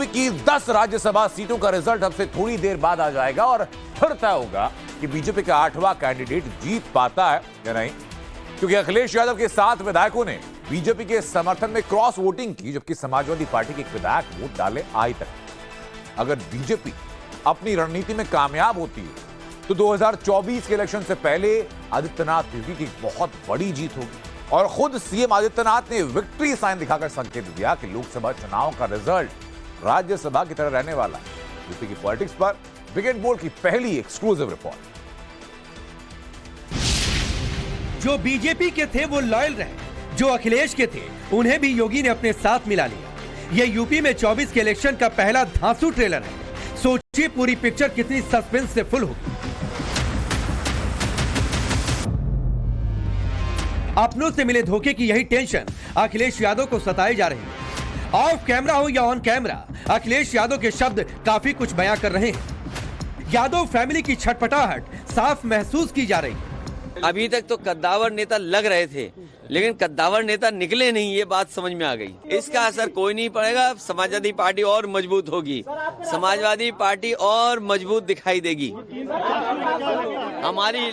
UP की 10 राज्यसभा सीटों का रिजल्ट अब से थोड़ी देर बाद आ जाएगा और फिर तय होगा कि बीजेपी का 8वां कैंडिडेट जीत पाता है या नहीं, क्योंकि अखिलेश यादव के 7 विधायकों ने बीजेपी के समर्थन में क्रॉस वोटिंग की, जबकि समाजवादी पार्टी के एक विधायक वोट डाले आज तक। अगर बीजेपी अपनी रणनीति में कामयाब होती है तो 2024 के इलेक्शन से पहले आदित्यनाथ योगी की बहुत बड़ी जीत होगी। और खुद सीएम आदित्यनाथ ने विक्ट्री साइन दिखाकर संकेत दिया कि लोकसभा चुनाव का रिजल्ट राज्यसभा की तरह रहने वाला है। यूपी की पॉलिटिक्स पर बिग बोल्ड की पहली एक्सक्लूसिव रिपोर्ट। जो बीजेपी के थे वो लॉयल रहे, जो अखिलेश के थे उन्हें भी योगी ने अपने साथ मिला लिया। ये यूपी में 24 के इलेक्शन का पहला धांसू ट्रेलर है। सोचिए पूरी पिक्चर कितनी सस्पेंस से फुल होगी। अपनों से मिले धोखे की यही टेंशन अखिलेश यादव को सताए जा रही है। ऑफ कैमरा हो या ऑन कैमरा, अखिलेश यादव के शब्द काफी कुछ बयां कर रहे हैं। यादव फैमिली की छटपटाहट साफ महसूस की जा रही है। अभी तक तो कद्दावर नेता लग रहे थे, लेकिन कद्दावर नेता निकले नहीं, ये बात समझ में आ गई। इसका असर कोई नहीं पड़ेगा। समाजवादी पार्टी और मजबूत होगी, समाजवादी पार्टी और मजबूत दिखाई देगी। हमारी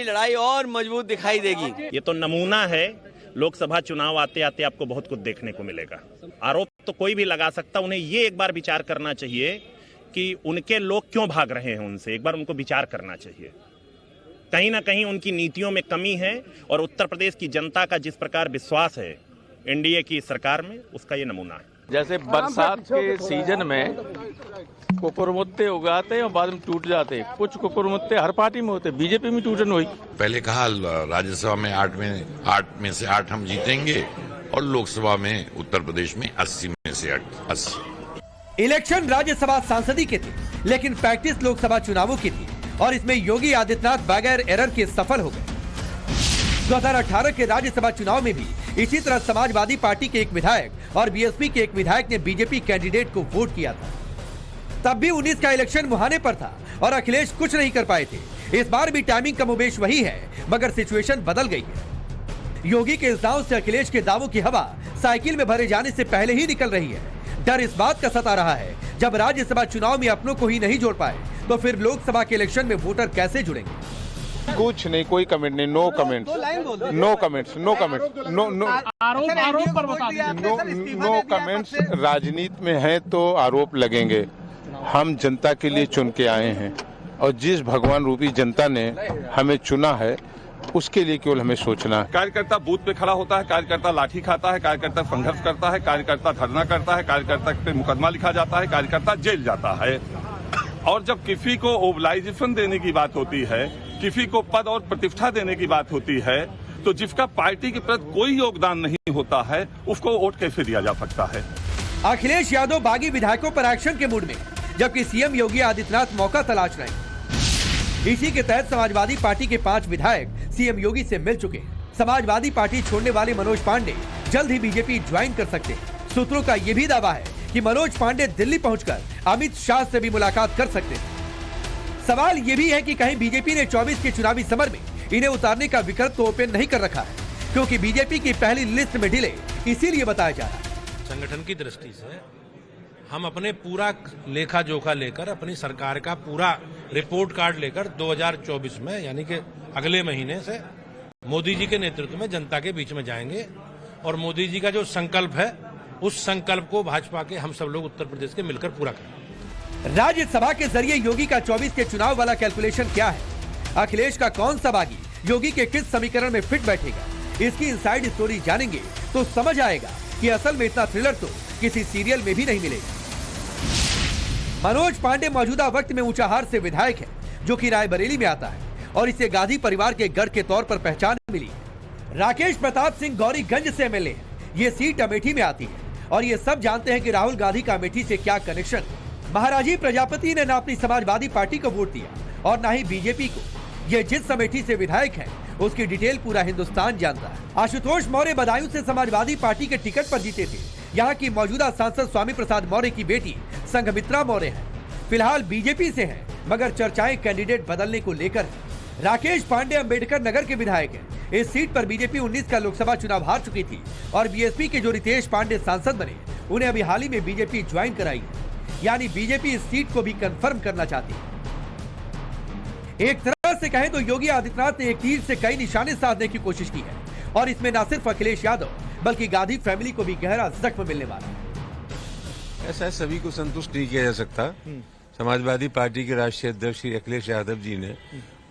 लड़ाई और मजबूत दिखाई देगी। ये तो नमूना है। लोकसभा चुनाव आते आते आपको बहुत कुछ देखने को मिलेगा। आरोप तो कोई भी लगा सकता, उन्हें ये एक बार विचार करना चाहिए कि उनके लोग क्यों भाग रहे हैं उनसे। एक बार उनको विचार करना चाहिए। कहीं ना कहीं उनकी नीतियों में कमी है और उत्तर प्रदेश की जनता का जिस प्रकार विश्वास है एनडीए की सरकार में, उसका ये नमूना है। जैसे बरसात के सीजन में कुकुरमुत्ते उगाते और बाद में टूट जाते। कुछ कुकुरमुत्ते हर पार्टी में होते, बीजेपी में टूटन हुई। पहले कहा राज्यसभा में 8 में से 8 हम जीतेंगे और लोकसभा में उत्तर प्रदेश में 80 में से 80। इलेक्शन राज्यसभा सांसदी के थे, लेकिन प्रैक्टिस लोकसभा चुनावों की थी और इसमें योगी आदित्यनाथ बगैर एरर के सफल हो गए। 2018 के राज्यसभा चुनाव में भी इसी तरह समाजवादी पार्टी के एक विधायक और बीएसपी के एक विधायक ने बीजेपी कैंडिडेट को वोट किया था। तब भी 19 का इलेक्शन मुहाने पर था और अखिलेश कुछ नहीं कर पाए थे। इस बार भी टाइमिंग कमोबेश वही है, मगर सिचुएशन बदल गई है। योगी के इस दांव से अखिलेश के दावों की हवा साइकिल में भरे जाने से पहले ही निकल रही है। डर इस बात का सता रहा है, जब राज्यसभा चुनाव में अपनों को ही नहीं जोड़ पाए तो फिर लोकसभा के इलेक्शन में वोटर कैसे जुड़ेंगे। कुछ नहीं, कोई कमेंट नहीं, no comments, no comments, no comments, no comments. राजनीति में है तो आरोप लगेंगे। हम जनता के लिए चुन के आए हैं और जिस भगवान रूपी जनता ने हमें चुना है उसके लिए केवल हमें सोचना है। कार्यकर्ता बूथ पे खड़ा होता है, कार्यकर्ता लाठी खाता है, कार्यकर्ता संघर्ष करता है, कार्यकर्ता धरना करता है, कार्यकर्ता पे मुकदमा लिखा जाता है, कार्यकर्ता जेल जाता है। और जब किसी को ओबलाइजेशन देने की बात होती है, किसी को पद और प्रतिष्ठा देने की बात होती है, तो जिसका पार्टी के प्रति कोई योगदान नहीं होता है उसको वोट कैसे दिया जा सकता है। अखिलेश यादव बागी विधायकों पर एक्शन के मूड में, जबकि सीएम योगी आदित्यनाथ मौका तलाश रहे हैं। इसी के तहत समाजवादी पार्टी के 5 विधायक सीएम योगी से मिल चुके हैं। समाजवादी पार्टी छोड़ने वाले मनोज पांडे जल्द ही बीजेपी ज्वाइन कर सकते हैं। सूत्रों का यह भी दावा है कि मनोज पांडे दिल्ली पहुंचकर अमित शाह से भी मुलाकात कर सकते हैं। सवाल ये भी है कि कहीं बीजेपी ने 24 के चुनावी समर में इन्हें उतारने का विकल्प तो ओपन नहीं कर रखा है, क्योंकि बीजेपी की पहली लिस्ट में ढिले इसीलिए बताया जा रहा है। संगठन की दृष्टि से हम अपने पूरा लेखा जोखा लेकर, अपनी सरकार का पूरा रिपोर्ट कार्ड लेकर 2024 में, यानी कि अगले महीने से मोदी जी के नेतृत्व में जनता के बीच में जाएंगे और मोदी जी का जो संकल्प है उस संकल्प को भाजपा के हम सब लोग उत्तर प्रदेश के मिलकर पूरा करेंगे। राज्यसभा के जरिए योगी का 24 के चुनाव वाला कैलकुलेशन क्या है? अखिलेश का कौन सा बागी योगी के किस समीकरण में फिट बैठेगा? इसकी इनसाइड स्टोरी जानेंगे तो समझ आएगा कि असल में इतना थ्रिलर तो किसी सीरियल में भी नहीं मिलेगा। मनोज पांडे मौजूदा वक्त में ऊंचाहार से विधायक है, जो कि रायबरेली में आता है और इसे गांधी परिवार के गढ़ के तौर पर पहचान मिली है। राकेश प्रताप सिंह गौरीगंज से एमएलए है। ये सीट अमेठी में आती है और ये सब जानते हैं कि राहुल गांधी का अमेठी से क्या कनेक्शन है। महाराजी प्रजापति ने न अपनी समाजवादी पार्टी को वोट दिया और न ही बीजेपी को। ये जिस अमेठी से विधायक है उसकी डिटेल पूरा हिंदुस्तान जानता है। आशुतोष मौर्य बदायूं से समाजवादी पार्टी के टिकट पर जीते थे। यहाँ की मौजूदा सांसद स्वामी प्रसाद मौर्य की बेटी संघमित्रा मौर्य है। फिलहाल बीजेपी से है, मगर चर्चाएं कैंडिडेट बदलने को लेकर है। राकेश पांडे अंबेडकर नगर के विधायक हैं। इस सीट पर बीजेपी 19 का लोकसभा चुनाव हार चुकी थी और बीएसपी के जो रितेश पांडे सांसद बने उन्हें अभी हाल ही में बीजेपी ज्वाइन कराई है, यानी बीजेपी इस सीट को भी कंफर्म करना चाहती है। एक तरह से कहें तो योगी आदित्यनाथ ने एक तीर से कई निशाने साधने की कोशिश की है और इसमें न सिर्फ अखिलेश यादव बल्कि गांधी फैमिली को भी गहरा जख्म मिलने वाला है। ऐसा सभी को संतुष्ट नहीं किया जा सकता। समाजवादी पार्टी के राष्ट्रीय अध्यक्ष श्री अखिलेश यादव जी ने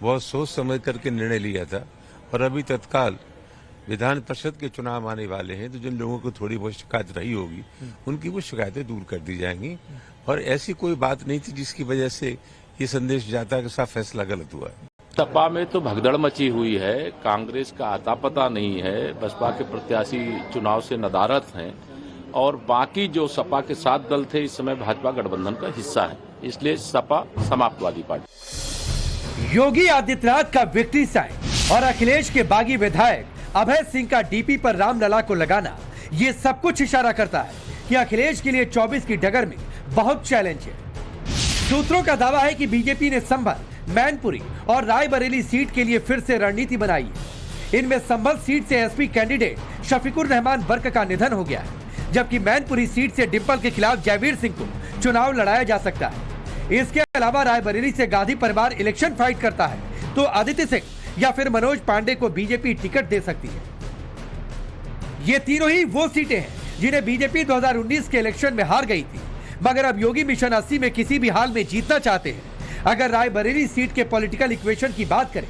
बहुत सोच समझ करके निर्णय लिया था और अभी तत्काल विधान परिषद के चुनाव आने वाले हैं, तो जिन लोगों को थोड़ी बहुत शिकायत रही होगी उनकी वो शिकायतें दूर कर दी जाएंगी और ऐसी कोई बात नहीं थी जिसकी वजह से ये संदेश जाता है कि साफ फैसला गलत हुआ है। सपा में तो भगदड़ मची हुई है, कांग्रेस का आता पता नहीं है, बसपा के प्रत्याशी चुनाव से नदारद हैं और बाकी जो सपा के 7 दल थे इस समय भाजपा गठबंधन का हिस्सा है, इसलिए सपा समाजवादी पार्टी। योगी आदित्यनाथ का विक्ट्री साइन और अखिलेश के बागी विधायक अभय सिंह का डीपी पर रामलला को लगाना, ये सब कुछ इशारा करता है कि अखिलेश के लिए 24 की डगर में बहुत चैलेंज है। सूत्रों का दावा है कि बीजेपी ने संभल, मैनपुरी और रायबरेली सीट के लिए फिर से रणनीति बनाई है। इनमें संभल सीट से एसपी कैंडिडेट शफीकुर रहमान बर्क का निधन हो गया है, जबकि मैनपुरी सीट से डिंपल के खिलाफ जयवीर सिंह को चुनाव लड़ाया जा सकता है। इसके अलावा रायबरेली से गांधी परिवार इलेक्शन फाइट करता है तो आदित्य सिंह या फिर मनोज पांडे को बीजेपी टिकट दे सकती है। ये तीनों ही वो सीटें हैं जिन्हें बीजेपी 2019 के इलेक्शन में हार गई थी, मगर अब योगी मिशन 80 में किसी भी हाल में जीतना चाहते हैं। अगर रायबरेली सीट के पॉलिटिकल इक्वेशन की बात करें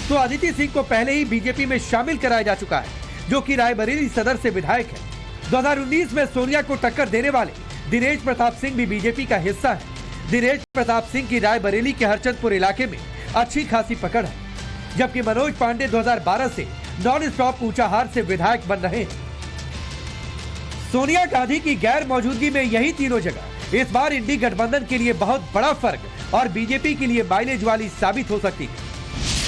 तो आदित्य सिंह को पहले ही बीजेपी में शामिल कराया जा चुका है, जो कि रायबरेली सदर से विधायक है। 2019 में सोनिया को टक्कर देने वाले दिनेश प्रताप सिंह भी बीजेपी का हिस्सा है। दिनेश प्रताप सिंह की रायबरेली के हरचंदपुर इलाके में अच्छी खासी पकड़ है, जबकि मनोज पांडे 2012 से नॉन स्टॉप ऊंचाहार से विधायक बन रहे हैं। सोनिया गांधी की गैर मौजूदगी में यही तीनों जगह इस बार इंडी गठबंधन के लिए बहुत बड़ा फर्क और बीजेपी के लिए माइलेज वाली साबित हो सकती है,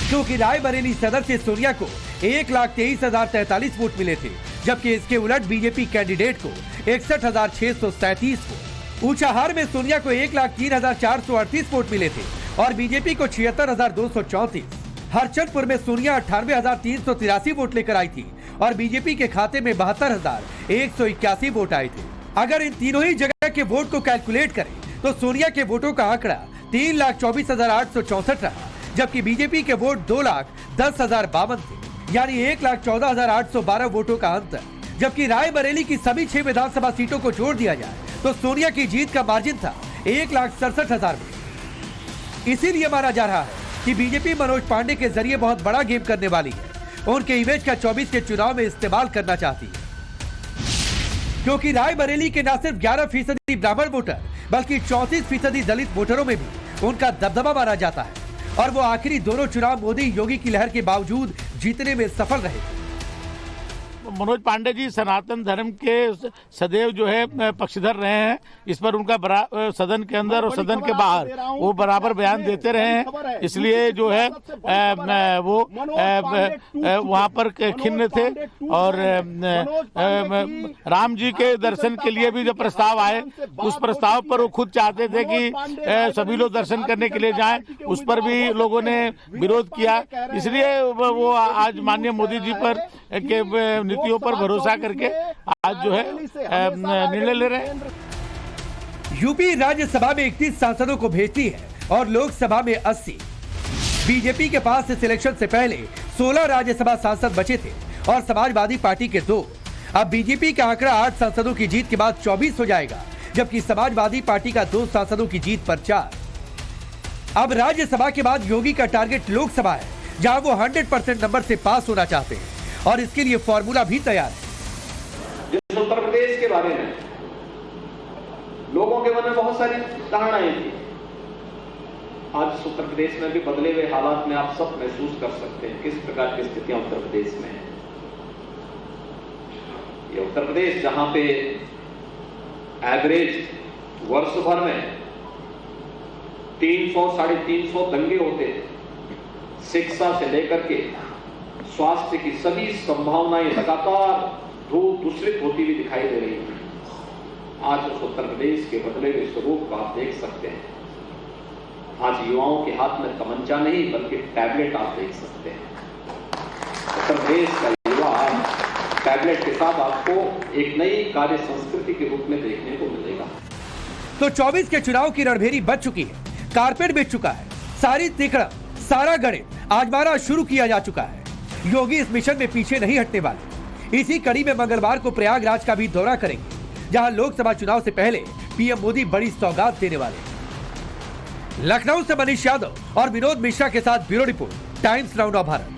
क्योंकि रायबरेली सदर से सोनिया को 1,23,043 वोट मिले थे, जबकि इसके उलट बीजेपी कैंडिडेट को 61,637 वोट। ऊंचाहार में सोनिया को 1,03,438 वोट मिले थे और बीजेपी को 76,234। हरचंदपुर में सोनिया 98,383 वोट लेकर आई थी और बीजेपी के खाते में 72,181 वोट आए थे। अगर इन तीनों ही जगह के वोट को कैलकुलेट करें तो सोनिया के वोटों का आंकड़ा 3,24,864 रहा, जबकि बीजेपी के वोट 2,10,052 थे, यानी 1,14,812 वोटों का अंतर। जबकि रायबरेली की सभी 6 विधानसभा सीटों को जोड़ दिया जाए तो सोनिया की जीत का मार्जिन था 1,67,000 वोट। इसीलिए माना जा रहा है कि बीजेपी मनोज पांडे के जरिए बहुत बड़ा गेम करने वाली है, उनके इमेज का 24 के चुनाव में इस्तेमाल करना चाहती है, क्योंकि रायबरेली के न सिर्फ 11% ब्राह्मण वोटर बल्कि 34% दलित वोटरों में भी उनका दबदबा माना जाता है और वो आखिरी दोनों चुनाव मोदी योगी की लहर के बावजूद जीतने में सफल रहे। मनोज पांडे जी सनातन धर्म के सदैव जो है पक्षधर रहे हैं, इस पर उनका सदन के अंदर और सदन के बाहर वो बराबर बयान देते रहे हैं, इसलिए जो है वो वहाँ पर खिन्न थे। और राम जी के दर्शन के लिए भी जो प्रस्ताव आए उस प्रस्ताव पर वो खुद चाहते थे कि सभी लोग दर्शन करने के लिए जाएं, उस पर भी लोगों ने विरोध किया। इसलिए वो आज माननीय मोदी जी पर के नीतियों पर भरोसा करके आज जो है निर्णय ले रहे हैं। यूपी राज्यसभा में 31 सांसदों को भेजती है और लोकसभा में 80। बीजेपी के पास इस इलेक्शन से पहले 16 राज्यसभा सांसद बचे थे और समाजवादी पार्टी के 2। अब बीजेपी का आंकड़ा 8 सांसदों की जीत के बाद 24 हो जाएगा, जबकि समाजवादी पार्टी का 2 सांसदों की जीत पर 4। अब राज्यसभा के बाद योगी का टारगेट लोकसभा है, जहां वो 100% नंबर से पास होना चाहते हैं और इसके लिए फॉर्मूला भी तैयार है। जिस उत्तर प्रदेश के बारे में लोगों के मन में बहुत सारी धारणाएं थी, आज उत्तर प्रदेश में भी बदले हुए हालात में आप सब महसूस कर सकते हैं किस प्रकार की स्थितियां उत्तर प्रदेश में है। ये उत्तर प्रदेश जहां पे एवरेज वर्ष भर में 300-350 दंगे होते थे, शिक्षा से लेकर के स्वास्थ्य की सभी संभावनाएं लगातार दूषित होती हुई दिखाई दे रही है। आज उस उत्तर प्रदेश के बदले हुए स्वरूप को आप देख सकते हैं। आज युवाओं के हाथ में तमंचा नहीं बल्कि टैबलेट आप देख सकते हैं। उत्तर प्रदेश का युवा टैबलेट के साथ आपको एक नई कार्य संस्कृति के रूप में देखने को मिलेगा। तो 24 के चुनाव की रणभेरी बच चुकी है, कारपेट बिछ चुका है, सारी तिकड़म, सारा गणित आजमाना शुरू किया जा चुका है। योगी इस मिशन में पीछे नहीं हटने वाले। इसी कड़ी में मंगलवार को प्रयागराज का भी दौरा करेंगे, जहां लोकसभा चुनाव से पहले पीएम मोदी बड़ी सौगात देने वाले हैं। लखनऊ से मनीष यादव और विनोद मिश्रा के साथ bureau report, times now Bharat.